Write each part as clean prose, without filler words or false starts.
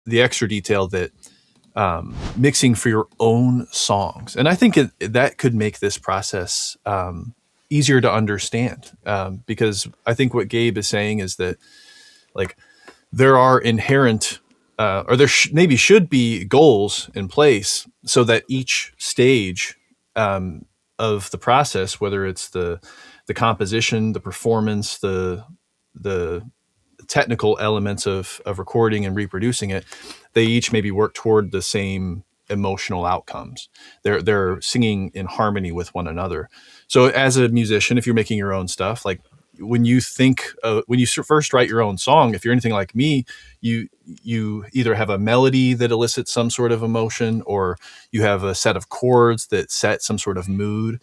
the extra detail that mixing for your own songs. And I think that could make this process easier to understand, because I think what Gabe is saying is that, like, there are inherent or there maybe should be goals in place so that each stage of the process, whether it's the composition, the performance, the technical elements of recording and reproducing it, they each maybe work toward the same emotional outcomes. They're singing in harmony with one another. So as a musician, if you're making your own stuff, like when you think when you first write your own song, if you're anything like me, you either have a melody that elicits some sort of emotion, or you have a set of chords that set some sort of mood.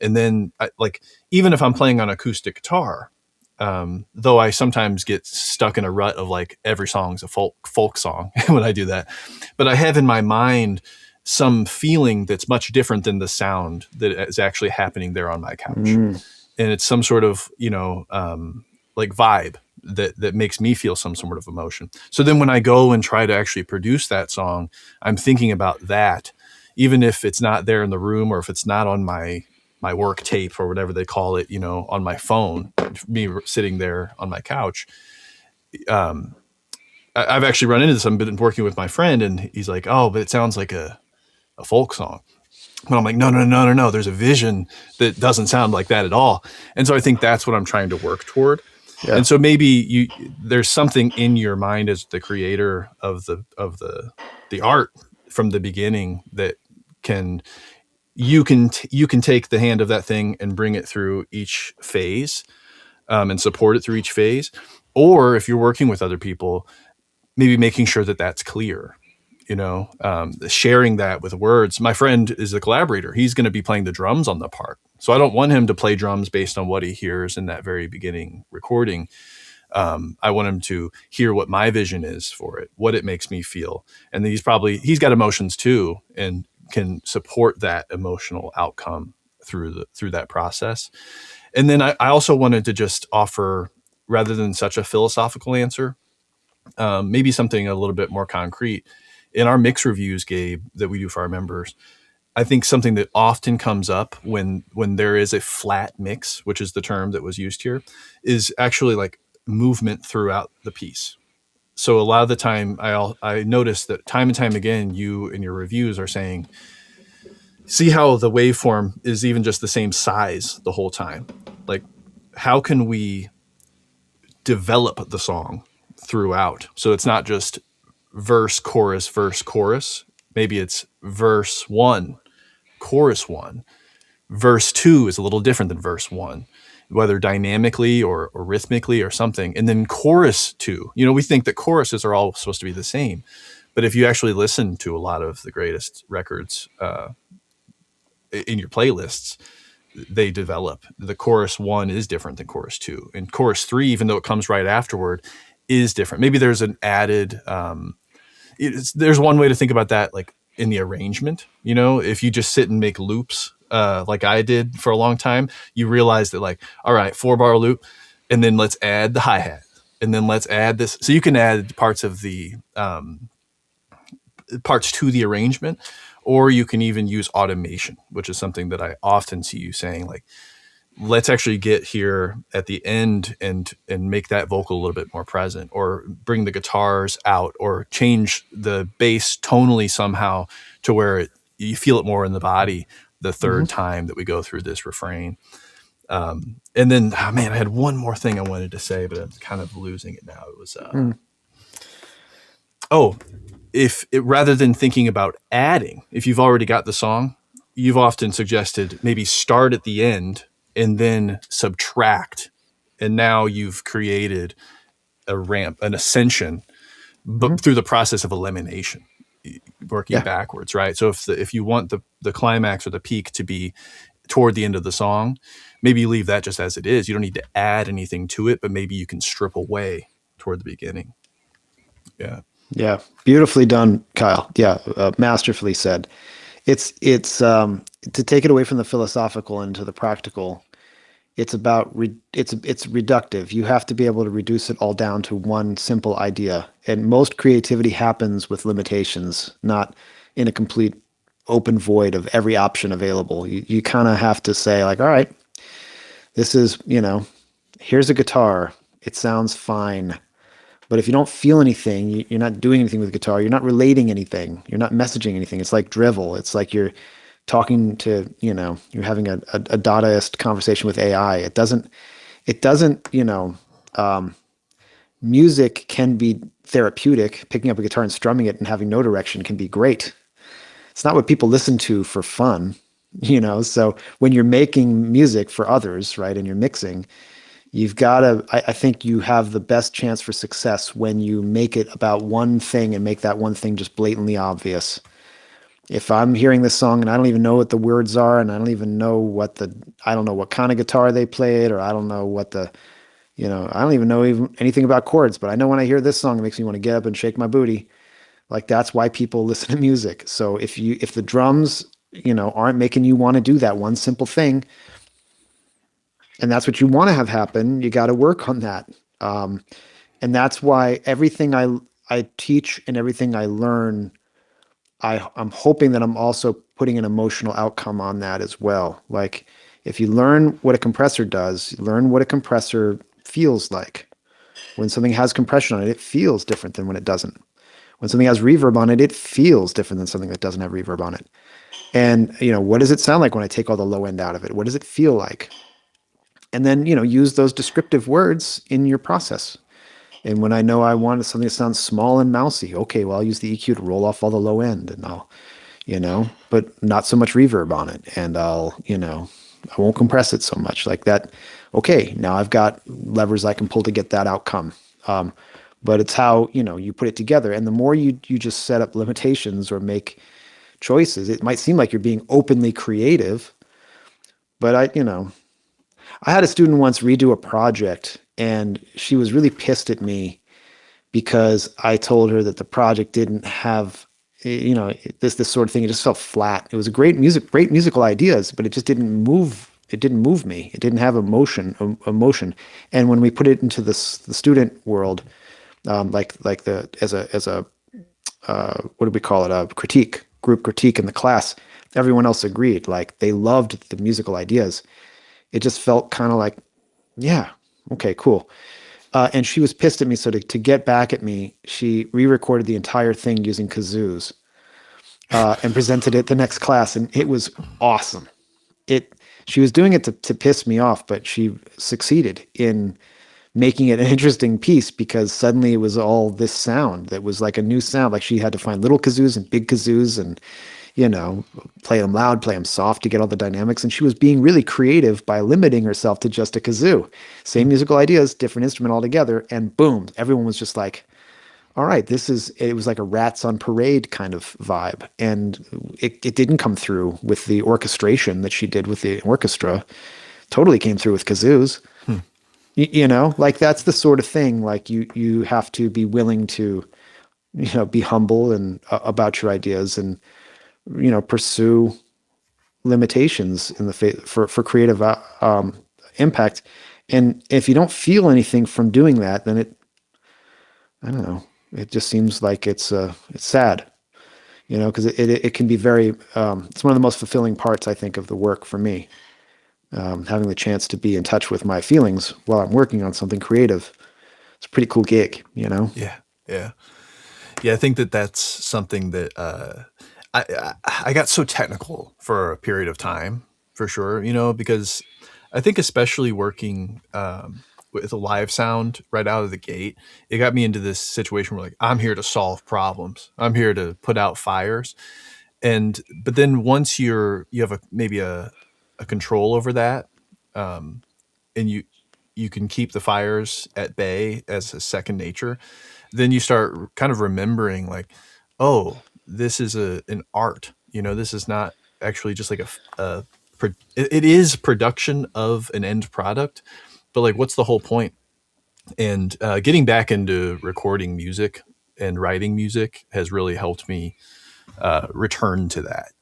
And then like, even if I'm playing on acoustic guitar, though I sometimes get stuck in a rut of like every song's a folk song when I do that, but I have in my mind some feeling that's much different than the sound that is actually happening there on my couch. And it's some sort of, like vibe that makes me feel some sort of emotion. So then when I go and try to actually produce that song, I'm thinking about that, even if it's not there in the room, or if it's not on my work tape or whatever they call it, on my phone, me sitting there on my couch. I've actually run into this. I've been working with my friend, and he's like, "Oh, but it sounds like a folk song." But I'm like, no. There's a vision that doesn't sound like that at all. And so I think that's what I'm trying to work toward. Yeah. And so maybe there's something in your mind as the creator of the art from the beginning that you can take the hand of that thing and bring it through each phase, and support it through each phase. Or if you're working with other people, maybe making sure that that's clear. Sharing that with words. My friend is a collaborator. He's going to be playing the drums on the part. So I don't want him to play drums based on what he hears in that very beginning recording. I want him to hear what my vision is for it, what it makes me feel. And then he's got emotions too, and can support that emotional outcome through that process. And then I also wanted to just offer, rather than such a philosophical answer, maybe something a little bit more concrete. In our mix reviews, Gabe, that we do for our members, I think something that often comes up when there is a flat mix, which is the term that was used here, is actually like movement throughout the piece. So a lot of the time, I notice that time and time again, you in your reviews are saying, see how the waveform is even just the same size the whole time. Like, how can we develop the song throughout? So it's not just verse, chorus. Maybe it's verse 1, chorus 1. Verse 2 is a little different than verse 1, whether dynamically or rhythmically or something. And then chorus 2, we think that choruses are all supposed to be the same. But if you actually listen to a lot of the greatest records in your playlists, they develop. The chorus 1 is different than chorus 2. And chorus 3, even though it comes right afterward, is different. Maybe there's an added, there's one way to think about that, like in the arrangement, if you just sit and make loops, like I did for a long time, you realize that, like, all right, 4-bar loop, and then let's add the hi-hat, and then let's add this. So you can add parts of the, parts to the arrangement, or you can even use automation, which is something that I often see you saying, like, let's actually get here at the end and make that vocal a little bit more present, or bring the guitars out, or change the bass tonally somehow to where you feel it more in the body the third time that we go through this refrain. And then, I had one more thing I wanted to say, but I'm kind of losing it now. It was, rather than thinking about adding, if you've already got the song, you've often suggested maybe start at the end and then subtract. And now you've created a ramp, an ascension, but through the process of elimination, working backwards, right? So if you want the climax or the peak to be toward the end of the song, maybe you leave that just as it is. You don't need to add anything to it, but maybe you can strip away toward the beginning. Yeah. Yeah. Beautifully done, Kyle. Yeah. Masterfully said. It's to take it away from the philosophical into the practical. It's about it's reductive. You have to be able to reduce it all down to one simple idea. And most creativity happens with limitations, not in a complete open void of every option available. You kind of have to say like, all right, this is, here's a guitar. It sounds fine. But if you don't feel anything, you're not doing anything with the guitar. You're not relating anything. You're not messaging anything. It's like drivel. It's like you're talking to, you're having a Dadaist conversation with AI. It doesn't, music can be therapeutic. Picking up a guitar and strumming it and having no direction can be great. It's not what people listen to for fun, So when you're making music for others, right, and you're mixing, you've got to, I think you have the best chance for success when you make it about one thing and make that one thing just blatantly obvious. If I'm hearing this song and I don't even know what the words are, and I don't know what kind of guitar they played, or I don't know I don't even know anything about chords, but I know when I hear this song, it makes me want to get up and shake my booty. Like that's why people listen to music. So if the drums, aren't making you want to do that one simple thing, and that's what you want to have happen, you got to work on that. Um, and that's why everything I teach and everything I learn, I'm hoping that I'm also putting an emotional outcome on that as well. Like if you learn what a compressor does, learn what a compressor feels like. When something has compression on it, it feels different than when it doesn't. When something has reverb on it, it feels different than something that doesn't have reverb on it. And what does it sound like when I take all the low end out of it? What does it feel like? And then use those descriptive words in your process. And when I know I want something that sounds small and mousy, okay, well, I'll use the EQ to roll off all the low end, and but not so much reverb on it. And I won't compress it so much like that. Okay, now I've got levers I can pull to get that outcome. Um, but it's how, you put it together. And the more you just set up limitations or make choices, it might seem like you're being openly creative, but I had a student once redo a project and she was really pissed at me because I told her that the project didn't have, this sort of thing. It just felt flat. It was a great musical ideas, but it just didn't move. It didn't move me. It didn't have emotion. And when we put it into the student world, like the as a what do we call it? A group critique in the class. Everyone else agreed. Like they loved the musical ideas. It just felt kind of like, yeah, okay, cool. And she was pissed at me. So to get back at me, she re-recorded the entire thing using kazoos and presented it the next class, and it was awesome. It She was doing it to piss me off, but she succeeded in making it an interesting piece because suddenly it was all this sound that was like a new sound. Like she had to find little kazoos and big kazoos and play them loud, play them soft to get all the dynamics. And she was being really creative by limiting herself to just a kazoo. Same musical ideas, different instrument altogether. And boom, everyone was just like, all right, it was like a Rats on Parade kind of vibe. And it didn't come through with the orchestration that she did with the orchestra. Totally came through with kazoos. Hmm. Like that's the sort of thing, like you have to be willing to, be humble and about your ideas and, pursue limitations in the for creative impact. And if you don't feel anything from doing that, then I don't know, it just seems like it's sad, because it can be very, it's one of the most fulfilling parts, I think, of the work for me, having the chance to be in touch with my feelings while I'm working on something creative. It's a pretty cool gig. Yeah. Yeah. Yeah. I think that that's something that, I got so technical for a period of time for sure, because I think especially working, with a live sound right out of the gate, it got me into this situation where like, I'm here to solve problems. I'm here to put out fires. But then once you have maybe a control over that, um, and you can keep the fires at bay as a second nature, then you start kind of remembering like, oh, this is an art. This is not actually just like it is production of an end product, but like, what's the whole point? And getting back into recording music and writing music has really helped me return to that.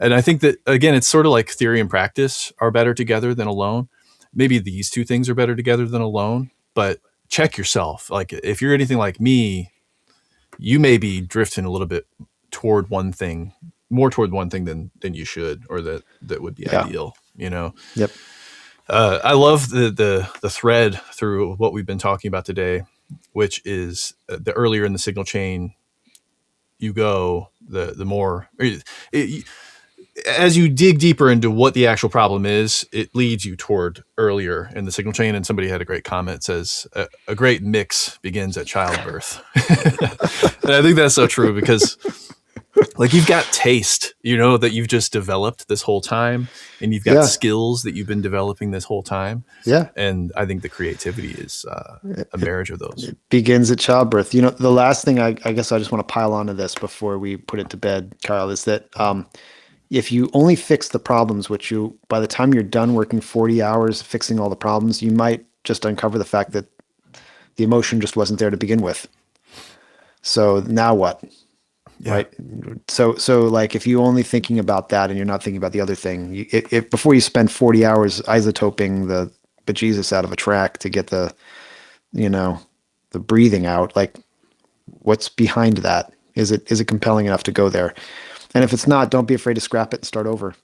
And I think that again, it's sort of like theory and practice are better together than alone, maybe these two things are better together than alone, but check yourself. Like if you're anything like me, you may be drifting a little bit toward one thing, more toward one thing than you should, or that would be Yeah. ideal, you know. Yep. I love the thread through what we've been talking about today, which is the earlier in the signal chain you go, the more as you dig deeper into what the actual problem is, it leads you toward earlier in the signal chain. And somebody had a great comment, says a great mix begins at childbirth. And I think that's so true, because like you've got taste, you know, that you've just developed this whole time, and you've got Yeah. skills that you've been developing this whole time. Yeah. And I think the creativity is a marriage of those. Begins at childbirth. You know, the last thing I guess I just want to pile onto this before we put it to bed, Kyle, is that if you only fix the problems, which you, by the time you're done working 40 hours fixing all the problems, you might just uncover the fact that the emotion just wasn't there to begin with. So now what? Yeah. Right. So like if you're only thinking about that and you're not thinking about the other thing, if before you spend 40 hours isotoping the bejesus out of a track to get the, you know, the breathing out, like what's behind that? Is it compelling enough to go there? And if it's not, don't be afraid to scrap it and start over.